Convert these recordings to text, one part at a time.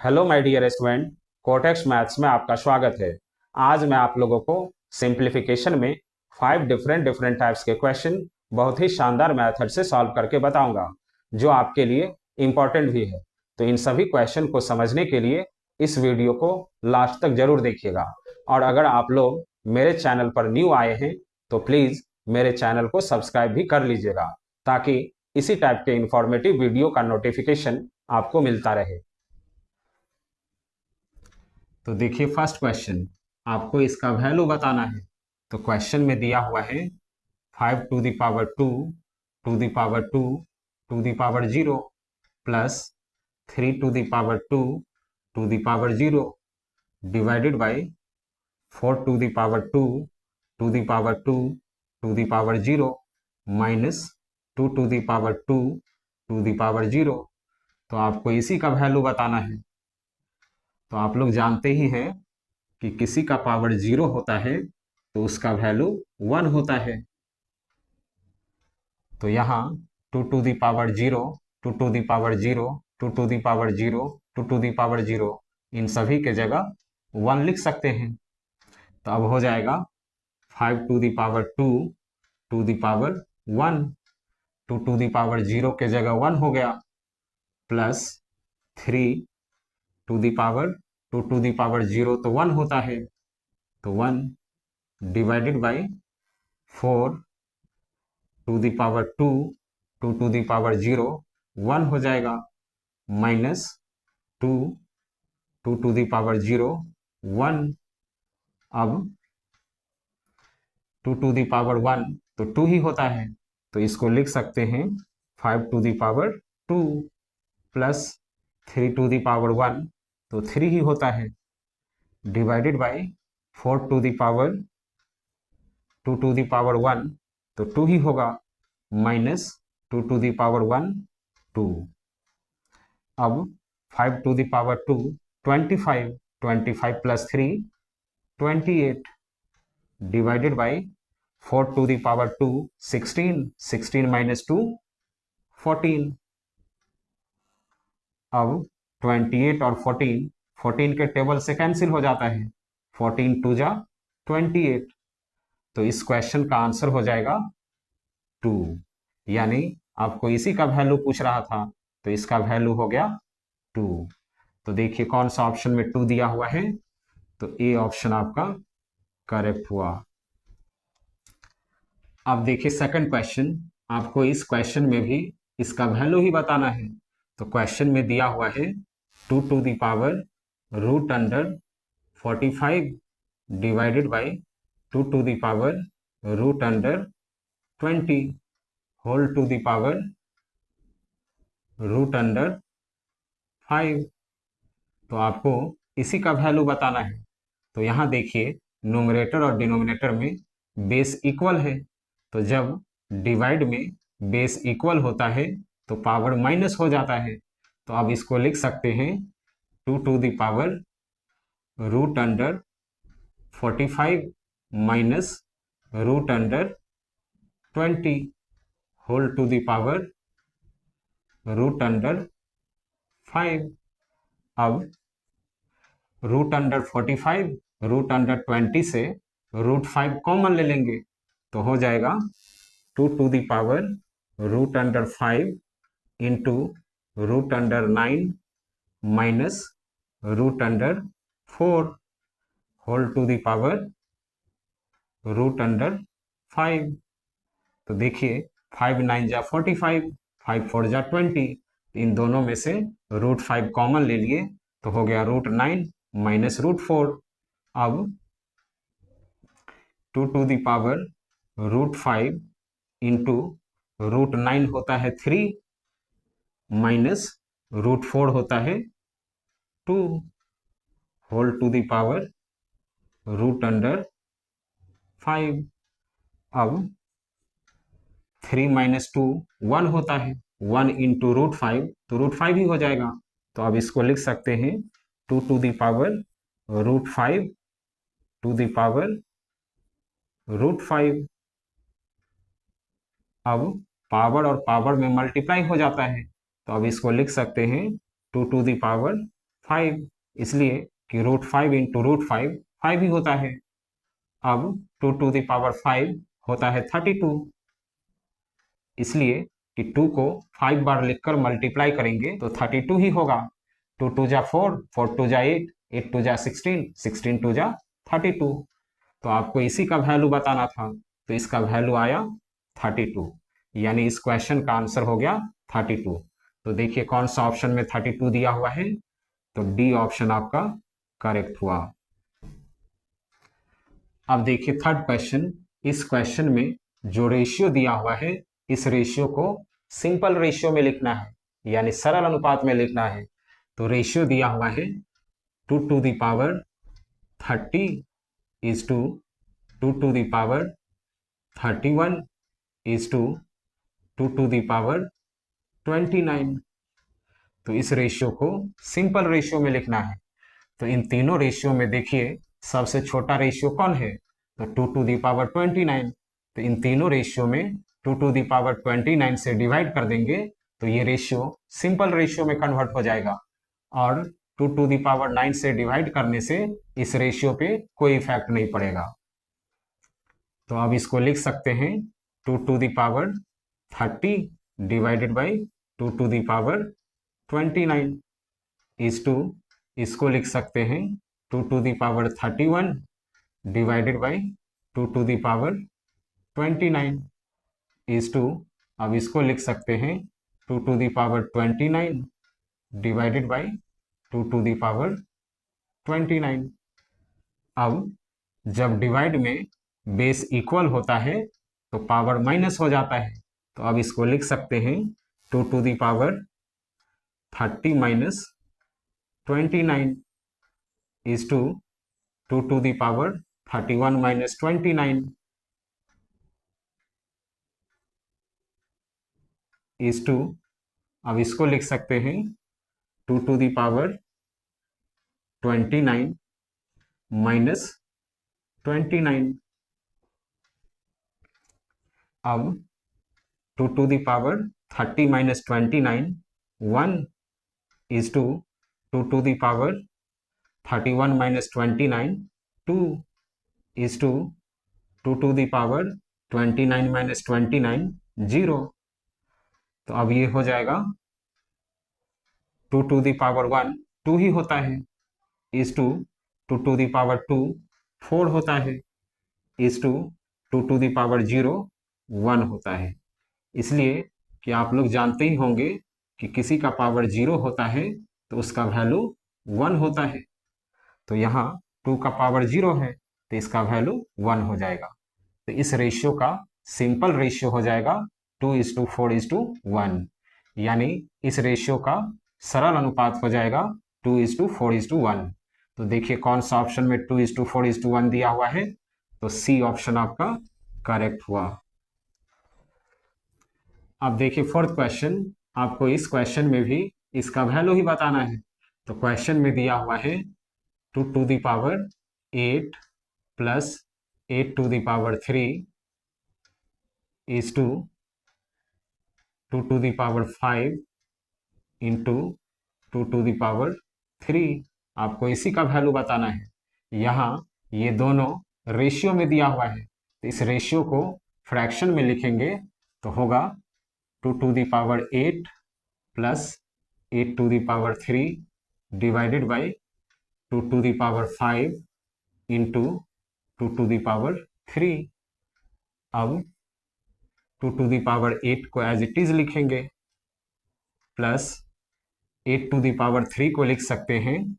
Hello my dear student, कोटेक्स maths में आपका स्वागत है। आज मैं आप लोगों को सिंप्लीफिकेशन में 5 डिफरेंट टाइप्स के क्वेश्चन बहुत ही शानदार मेथड से सॉल्व करके बताऊंगा, जो आपके लिए इम्पोर्टेंट भी है। तो इन सभी क्वेश्चन को समझने के लिए इस वीडियो को लास्ट तक जरूर देखिएगा। और अगर आप लोग मेरे चैनल पर न्यू आए हैं तो प्लीज़ मेरे चैनल को सब्सक्राइब भी कर लीजिएगा, ताकि इसी टाइप के इंफॉर्मेटिव वीडियो का नोटिफिकेशन आपको मिलता रहे। तो देखिए, फर्स्ट क्वेश्चन, आपको इसका वैल्यू बताना है। तो क्वेश्चन में दिया हुआ है 5 to the power 2 to the power 2 to the power 0 plus 3 to the power 2 to the power 0 divided by 4 to the power 2 to the power 2 to the power 0 minus 2 to the power 2 to the power 0। तो आपको इसी का value बताना है। तो आप लोग जानते ही हैं कि किसी का पावर 0 होता है तो उसका वैल्यू 1 होता है। तो यहाँ 2 to the power 0 2 to the power 0 2 to the power 0 2 to the power 0 इन सभी के जगह 1 लिख सकते हैं। तो अब हो जाएगा 5 to the power 2 to the power 1, 2 to the power 0 के जगह 1 हो गया, प्लस 3 टू द पावर 0 तो 1 होता है, तो 1 divided by 4 to the power 2 to the power 0 1 हो जाएगा, माइनस 2 टू द पावर 0 1। अब 2 टू द पावर 1 तो 2 ही होता है, तो इसको लिख सकते हैं 5 to the power 2 plus 3 to the power 1 तो 3 ही होता है, divided by 4 to the power 1 तो 2 ही होगा, माइनस 2 टू द पावर 1 2। अब 5 to the power 2 25, 25 plus 3 28 divided by 4 to the power 2 16, 16 minus 2 14। अब 28 और 14 14 के टेबल से कैंसिल हो जाता है, 14 टू जा 28। तो इस क्वेश्चन का आंसर हो जाएगा 2। यानी आपको इसी का वैल्यू पूछ रहा था, तो इसका वैल्यू हो गया 2। तो देखिए कौन सा ऑप्शन में 2 दिया हुआ है, तो ए ऑप्शन आपका करेक्ट हुआ। अब देखिए सेकंड क्वेश्चन, आपको इस क्वेश्चन में भी इसका वैल्यू ही बताना है। तो क्वेश्चन में दिया हुआ है 2 to the power root under 45 divided by 2 to the power root under 20 whole to the power root under 5। तो आपको इसी का वैल्यू बताना है। तो यहाँ देखिए, न्यूमरेटर और डिनोमिनेटर में बेस इक्वल है, तो जब डिवाइड में बेस इक्वल होता है तो पावर माइनस हो जाता है। तो अब इसको लिख सकते हैं 2 to the power root under 45 minus root under 20 whole to the power root under 5। अब रूट अंडर 45 रूट अंडर 20 से रूट 5 कॉमन ले लेंगे, तो हो जाएगा 2 to the power root under 5 into root under 9 minus root under 4 whole to the power root under 5। तो देखिए 5 9 जा 45, 5 4 जा 20, इन दोनों में से रूट 5 कॉमन ले लिए, तो हो गया रूट 9 माइनस रूट 4। अब 2 to the power root 5 into root 9 होता है 3 माइनस रूट 4 होता है 2 whole to the power root under 5। अब 3 माइनस 2 1 होता है, 1 इंटू रूट 5 तो रूट 5 ही हो जाएगा। तो अब इसको लिख सकते हैं 2 to the power root 5 to the power root 5। अब पावर और पावर में मल्टीप्लाई हो जाता है, तो अब इसको लिख सकते हैं 2 टू द पावर 5, इसलिए कि √5 इंटू √5 5 ही होता है। अब 2⁵ होता है 32, इसलिए कि 2 को 5 बार लिखकर मल्टीप्लाई करेंगे तो 32 ही होगा। 2 2 जा 4, 4 2 जा 8, 8 2 जा 16, 16 2 जा 32। तो आपको इसी का वैल्यू बताना था, तो इसका वैल्यू आया 32, यानी इस क्वेश्चन का आंसर हो गया 32। तो देखिए कौन सा ऑप्शन में 32 दिया हुआ है, तो डी ऑप्शन आपका करेक्ट हुआ। अब देखिए थर्ड क्वेश्चन। इस क्वेश्चन में जो रेशियो दिया हुआ है, इस रेशियो को सिंपल रेशियो में लिखना है, यानी सरल अनुपात में लिखना है। तो रेशियो दिया हुआ है 2⁵ इज टू 2⁵ इज टू 2⁵29। तो इस रेशियो को सिंपल रेशियो में लिखना है। तो इन तीनों रेशियो में देखिए सबसे छोटा रेशियो कौन है, तो 2⁵29। तो इन तीनों रेशियो में 2⁵29 से डिवाइड कर देंगे तो ये रेशियो सिंपल रेशियो में कन्वर्ट हो जाएगा, और 2⁵9 से डिवाइड करने से इस रेशियो पे कोई इफेक्ट नहीं पड़ेगा। तो अब इसको लिख सकते हैं 2⁵30 डिवाइडेड बाई 2⁵29 इज टू, इसको लिख सकते हैं 2⁵31 डिवाइडेड बाई 2⁵29 इज टू, अब इसको लिख सकते हैं 2⁵29 डिवाइडेड बाई 2⁵29। अब जब डिवाइड में बेस इक्वल होता है तो पावर माइनस हो जाता है। तो अब इसको लिख सकते हैं 2⁵30 minus 29 is to 2⁵31 minus 29 is to, अब इसको लिख सकते हैं 2⁵29 माइनस 29। अब 2⁵30 minus 29 1 is to 2⁵31 minus 29 2 is to 2⁵29 minus 29 0। तो अब ये हो जाएगा 2⁵1 2 ही होता है, इज टू 2⁵2 4 होता है, इज टू 2⁵0 1 होता है। इसलिए कि आप लोग जानते ही होंगे कि किसी का पावर 0 होता है तो उसका वैल्यू 1 होता है। तो यहाँ 2 का पावर 0 है तो इसका वैल्यू 1 हो जाएगा। तो इस रेशियो का सिंपल रेशियो हो जाएगा 2:4:1, यानी इस रेशियो का सरल अनुपात हो जाएगा 2:4:1। तो देखिए कौन सा ऑप्शन में 2:4:1 दिया हुआ है, तो सी ऑप्शन आपका करेक्ट हुआ। अब देखिए फोर्थ क्वेश्चन। आपको इस क्वेश्चन में भी इसका वैल्यू ही बताना है। तो क्वेश्चन में दिया हुआ है 2⁵8 प्लस 8⁵3 इज टू 2⁵5 इंटू 2⁵3। आपको इसी का वैल्यू बताना है। यहाँ ये दोनों रेशियो में दिया हुआ है, तो इस रेशियो को फ्रैक्शन में लिखेंगे तो होगा 2⁵8 प्लस 8⁵3 डिवाइडेड बाई 2⁵5 इंटू 2⁵3। अब 2⁵8 को एज इट इज लिखेंगे, प्लस 8⁵3 को लिख सकते हैं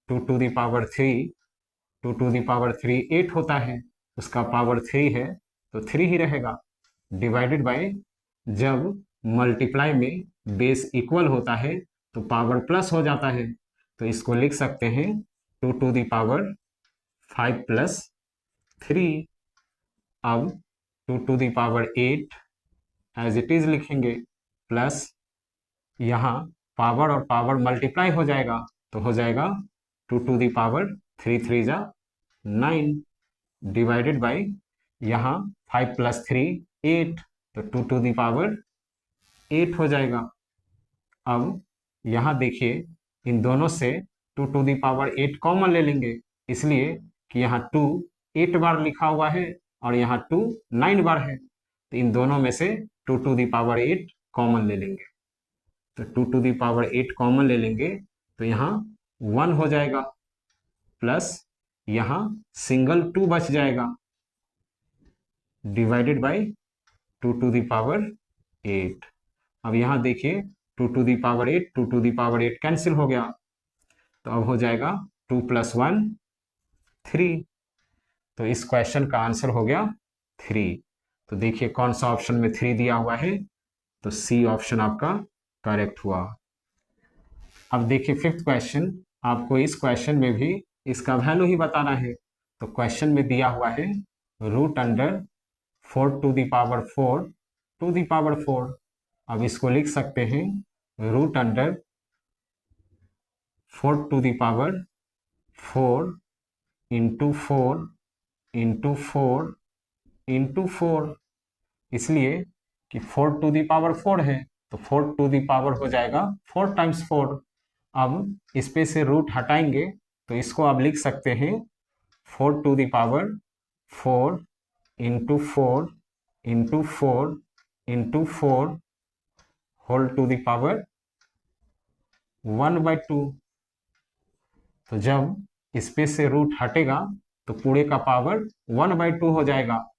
2⁵3। 2⁵3 8 होता है, उसका पावर 3 है तो 3 ही रहेगा, डिवाइडेड बाय, जब मल्टीप्लाई में बेस इक्वल होता है तो पावर प्लस हो जाता है, तो इसको लिख सकते हैं 2⁵5 प्लस 3। अब 2⁵8 एज इट इज लिखेंगे, प्लस यहाँ पावर और पावर मल्टीप्लाई हो जाएगा तो हो जाएगा 2⁵3 3 जा 9 डिवाइडेड बाई यहाँ 5 प्लस 3 8, तो 2⁵8 हो जाएगा। अब यहाँ देखिए इन दोनों से 2 टू दी पावर 8 कॉमन ले लेंगे, इसलिए कि यहाँ 2 8 बार लिखा हुआ है और यहाँ 2 9 बार है, तो इन दोनों में से 2 टू दी पावर 8 कॉमन ले लेंगे। तो 2 टू दी पावर 8 कॉमन ले लेंगे तो यहाँ 1 हो जाएगा, प्लस यहाँ सिंगल 2 बच जाएगा, divided by 2 to the power 8। अब यहाँ देखिए 2 to the power 8 2 to the power 8 cancel हो गया, तो अब हो जाएगा 2 + 1 3। तो इस क्वेश्चन का आंसर हो गया 3। तो देखिए कौन सा ऑप्शन में 3 दिया हुआ है, तो सी ऑप्शन आपका करेक्ट हुआ। अब देखिए 5th क्वेश्चन, आपको इस क्वेश्चन में भी इसका वैल्यू ही बताना है। तो क्वेश्चन में दिया हुआ है √4 to the power 4 to the power 4। अब इसको लिख सकते हैं √4 to the power 4 into 4 into 4 into 4, इसलिए कि 4 टू दी पावर 4 है, तो 4 टू दी पावर हो जाएगा 4 टाइम्स 4। अब इस पे से रूट हटाएंगे तो इसको आप लिख सकते हैं 4 to the power 4 into 4 into 4 into 4 whole to the power 1/2। तो जब इस पे से रूट हटेगा तो पूरे का पावर 1/2 हो जाएगा।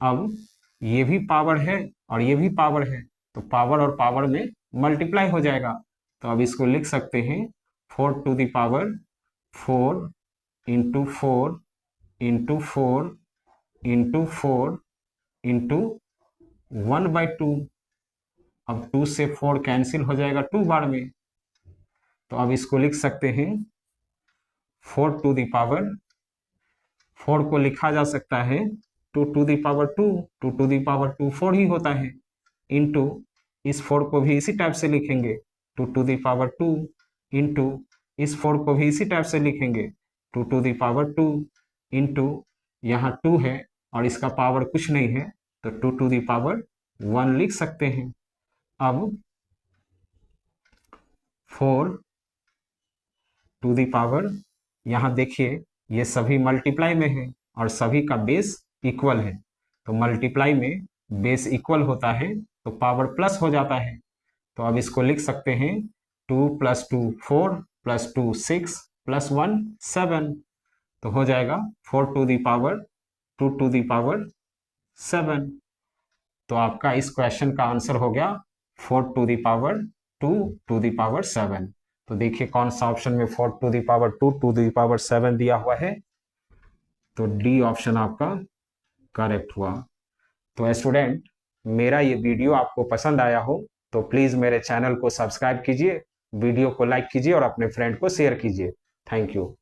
अब ये भी पावर है और ये भी पावर है, तो पावर और पावर में मल्टीप्लाई हो जाएगा। तो अब इसको लिख सकते हैं 4 to the power 4 into 4 into 4 into 4 into 1/2। अब 2 से 4 कैंसिल हो जाएगा 2 बार में, तो अब इसको लिख सकते हैं 4 टू दी पावर 4 को लिखा जा सकता है 2 to the power 2 2 to the power 2 4 ही होता है, इंटू इस 4 को भी इसी टाइप से लिखेंगे 2 टू दी पावर 2 इंटू इस 4 को भी इसी टाइप से लिखेंगे 2 टू दी पावर 2 इंटू यहाँ 2 है और इसका पावर कुछ नहीं है, तो 2 टू दी पावर 1 लिख सकते हैं। अब 4 टू दी पावर, यहाँ देखिए ये सभी मल्टीप्लाई में है और सभी का बेस इक्वल है, तो मल्टीप्लाई में बेस इक्वल होता है तो पावर प्लस हो जाता है। तो अब इसको लिख सकते हैं 2 + 2 4 + 2 6 + 1 7, तो हो जाएगा 4 to the power 2 to the power 7। तो आपका इस क्वेश्चन का आंसर हो गया 4 to the power 2 to the power 7। तो देखिए कौन सा ऑप्शन में 4 to the power 2 to the power 7 दिया हुआ है, तो डी ऑप्शन आपका करेक्ट हुआ। तो स्टूडेंट, मेरा ये वीडियो आपको पसंद आया हो तो प्लीज़ मेरे चैनल को सब्सक्राइब कीजिए, वीडियो को लाइक कीजिए और अपने फ्रेंड को शेयर कीजिए। Thank you.